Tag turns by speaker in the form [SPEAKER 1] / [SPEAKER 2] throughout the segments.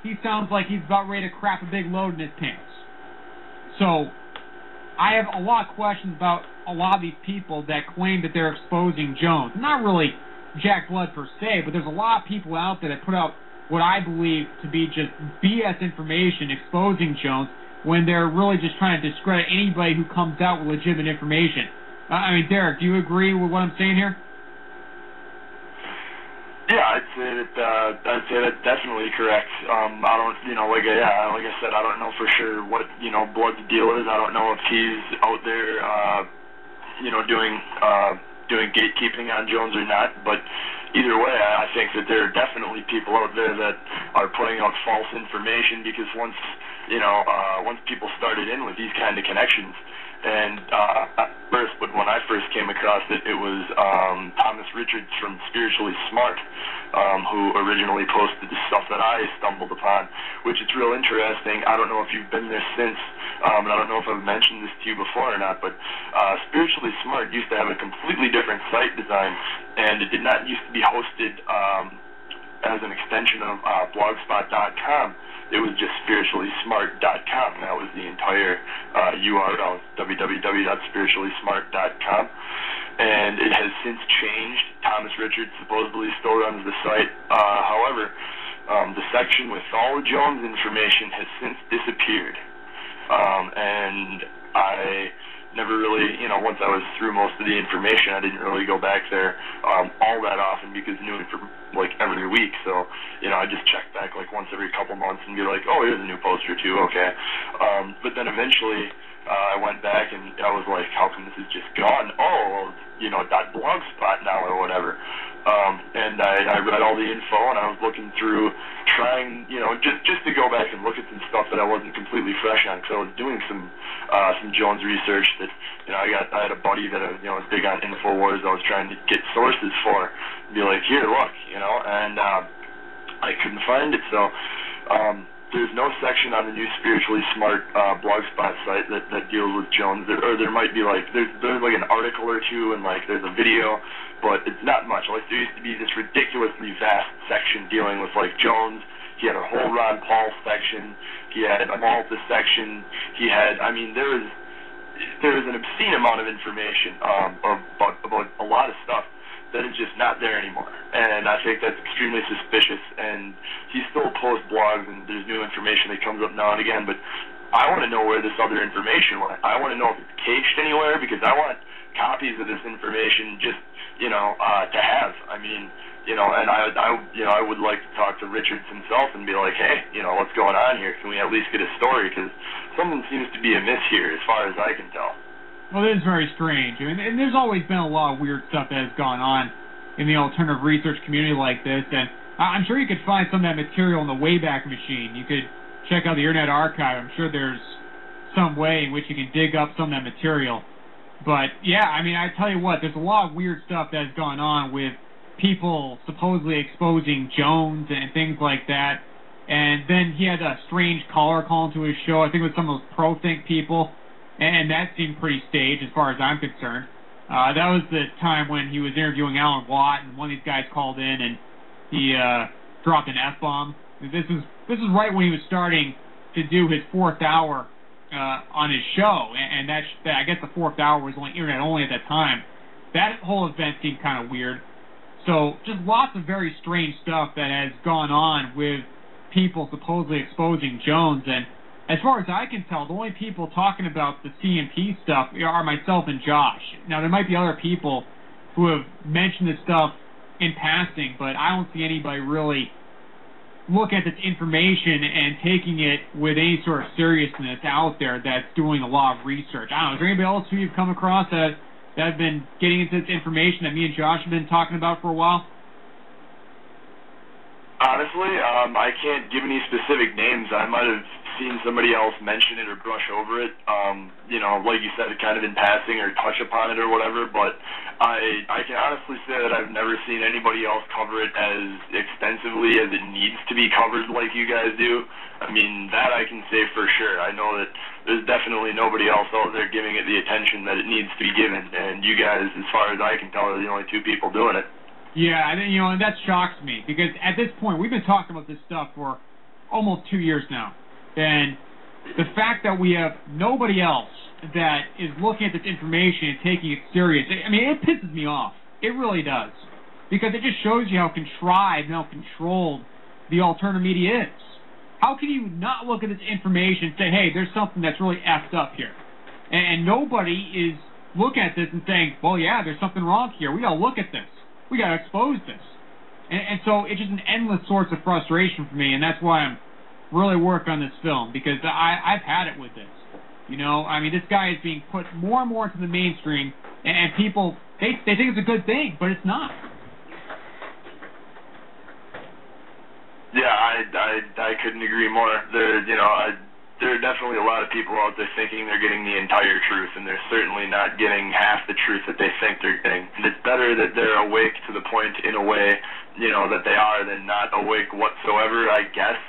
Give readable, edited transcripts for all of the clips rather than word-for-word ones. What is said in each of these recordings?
[SPEAKER 1] he sounds like he's about ready to crap a big load in his pants. So I have a lot of questions about a lot of these people that claim that they're exposing Jones. Not really Jack Blood per se, but there's a lot of people out there that put out what I believe to be just BS information exposing Jones when they're really just trying to discredit anybody who comes out with legitimate information. I mean, Derek, do you agree with what I'm saying here?
[SPEAKER 2] Yeah, I'd say that's definitely correct. I don't, like I said, I don't know for sure what, Blood's deal is. I don't know if he's out there, doing gatekeeping on Jones or not. But either way, I think that there are definitely people out there that are putting out false information because once people started in with these kind of connections. And when I first came across it, it was Thomas Richards from Spiritually Smart, who originally posted the stuff that I stumbled upon, which is real interesting. I don't know if you've been there since, and I don't know if I've mentioned this to you before or not, but Spiritually Smart used to have a completely different site design, and it did not used to be hosted as an extension of blogspot.com. It was just spirituallysmart.com. That was the entire URL, www.spirituallysmart.com. And it has since changed. Thomas Richards supposedly still runs the site. However, the section with all the Jones information has since disappeared. And I never really, once I was through most of the information, I didn't really go back there all that often because new information, like every week. So, I just check back like once every couple months and be like, oh, here's a new post or two, okay. But then eventually I went back and I was like, how come this is just gone? Oh, .blogspot now or whatever. And I read all the info and I was looking through, trying, just to go back and look at some stuff that I wasn't completely fresh on, because I was doing some Jones research that, I had a buddy that, was big on InfoWars. I was trying to get sources for, be like, here, look, and I couldn't find it, so there's no section on the new Spiritually Smart blogspot site that deals with Jones. There might be there's like an article or two and there's a video, but it's not much. Like there used to be this ridiculously vast section dealing with Jones. He had a whole Ron Paul section. He had a Malta section. He had, there is an obscene amount of information about a lot of stuff that is just not there anymore. And I think that's extremely suspicious. And he still posts blogs, and there's new information that comes up now and again. But I want to know where this other information went. I want to know if it's cached anywhere, because I want copies of this information just, to have. And I would like to talk to Richards himself and be like, hey, what's going on here? Can we at least get a story? Because something seems to be amiss here, as far as I can tell.
[SPEAKER 1] Well, it is very strange. And there's always been a lot of weird stuff that has gone on in the alternative research community like this. And I'm sure you could find some of that material in the Wayback Machine. You could check out the Internet Archive. I'm sure there's some way in which you can dig up some of that material. But, yeah, I tell you what, there's a lot of weird stuff that has gone on with people supposedly exposing Jones and things like that. And then he had a strange caller call into his show. I think it was some of those pro-think people. And that seemed pretty staged as far as I'm concerned. That was the time when he was interviewing Alan Watt, and one of these guys called in, and he dropped an F-bomb. This is right when he was starting to do his fourth hour on his show, and I guess the fourth hour was only internet only at that time. That whole event seemed kind of weird. So just lots of very strange stuff that has gone on with people supposedly exposing Jones. And as far as I can tell, the only people talking about the CMP stuff are myself and Josh. Now, there might be other people who have mentioned this stuff in passing, but I don't see anybody really look at this information and taking it with any sort of seriousness out there that's doing a lot of research. I don't know, is there anybody else who you've come across that have been getting into this information that me and Josh have been talking about for a while?
[SPEAKER 2] Honestly, I can't give any specific names. I might have seen somebody else mention it or brush over it, like you said, kind of in passing or touch upon it or whatever, but I can honestly say that I've never seen anybody else cover it as extensively as it needs to be covered like you guys do. That I can say for sure. I know that there's definitely nobody else out there giving it the attention that it needs to be given, and you guys, as far as I can tell, are the only two people doing it.
[SPEAKER 1] Yeah, and that shocks me, because at this point, we've been talking about this stuff for almost 2 years now. And the fact that we have nobody else that is looking at this information and taking it serious, I mean, it pisses me off. It really does. Because it just shows you how contrived and how controlled the alternative media is. How can you not look at this information and say, hey, there's something that's really effed up here? And nobody is looking at this and saying, well, yeah, there's something wrong here. We got to look at this. We got to expose this. And so it's just an endless source of frustration for me, and that's why I'm really working on this film, because I've had it with this. You know, I mean, this guy is being put more and more into the mainstream, and people, they think it's a good thing, but it's not.
[SPEAKER 2] Yeah, I couldn't agree more. There are definitely a lot of people out there thinking they're getting the entire truth, and they're certainly not getting half the truth that they think they're getting. And it's better that they're awake to the point, in a way, that they are, than not awake whatsoever, I guess.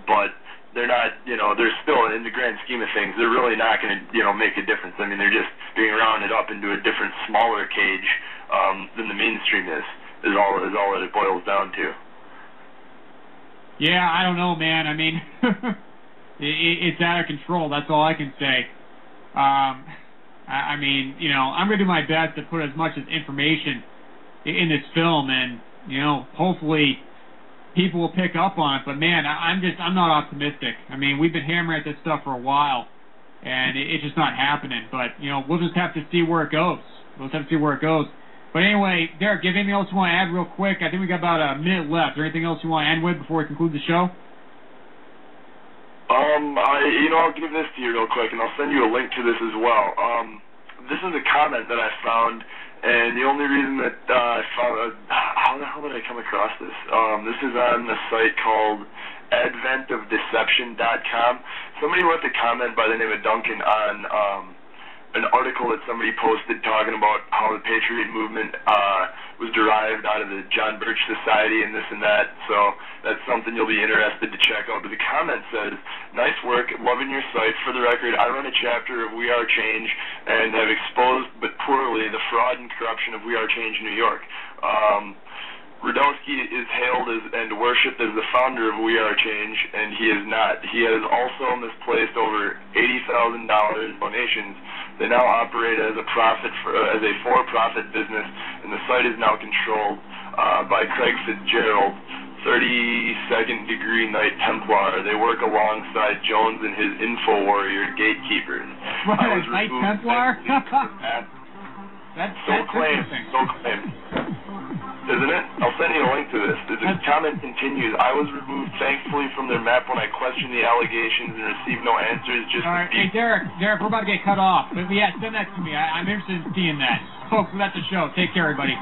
[SPEAKER 2] But they're not, they're still, in the grand scheme of things, they're really not going to, make a difference. I mean, they're just being rounded up into a different, smaller cage than the mainstream is all that it boils down to.
[SPEAKER 1] Yeah, I don't know, man. I mean, it's out of control. That's all I can say. I mean, I'm going to do my best to put as much as information in this film, and, hopefully people will pick up on it. But, man, I'm not optimistic. I mean, we've been hammering at this stuff for a while, and it's just not happening. But, we'll just have to see where it goes. But anyway, Derek, do you have anything else you want to add real quick? I think we got about a minute left. Is there anything else you want to end with before we conclude the show?
[SPEAKER 2] I'll give this to you real quick, and I'll send you a link to this as well. This is a comment that I found, and the only reason that I found how the hell did I come across this? This is on the site called adventofdeception.com. Somebody left a comment by the name of Duncan on an article that somebody posted talking about how the Patriot movement was derived out of the John Birch Society and this and that, so that's something you'll be interested to check out. But the comment says, nice work, loving your site. For the record, I run a chapter of We Are Change and have exposed, but poorly, the fraud and corruption of We Are Change New York. Rudowski is hailed and worshipped as the founder of We Are Change, and he is not. He has also misplaced over $80,000 donations. They now operate as a for-profit business, and the site is now controlled by Craig Fitzgerald, 32nd Degree Knight Templar. They work alongside Jones and his info warrior gatekeepers.
[SPEAKER 1] What, Knight Templar? That's interesting.
[SPEAKER 2] So claimed. Isn't it? I'll send you a link to this. The comment continues, I was removed thankfully from their map when I questioned the allegations and received no answers.
[SPEAKER 1] All right, hey, Derek, we're about to get cut off. But yeah, send that to me. I'm interested in seeing that. Folks, that's the show. Take care, everybody.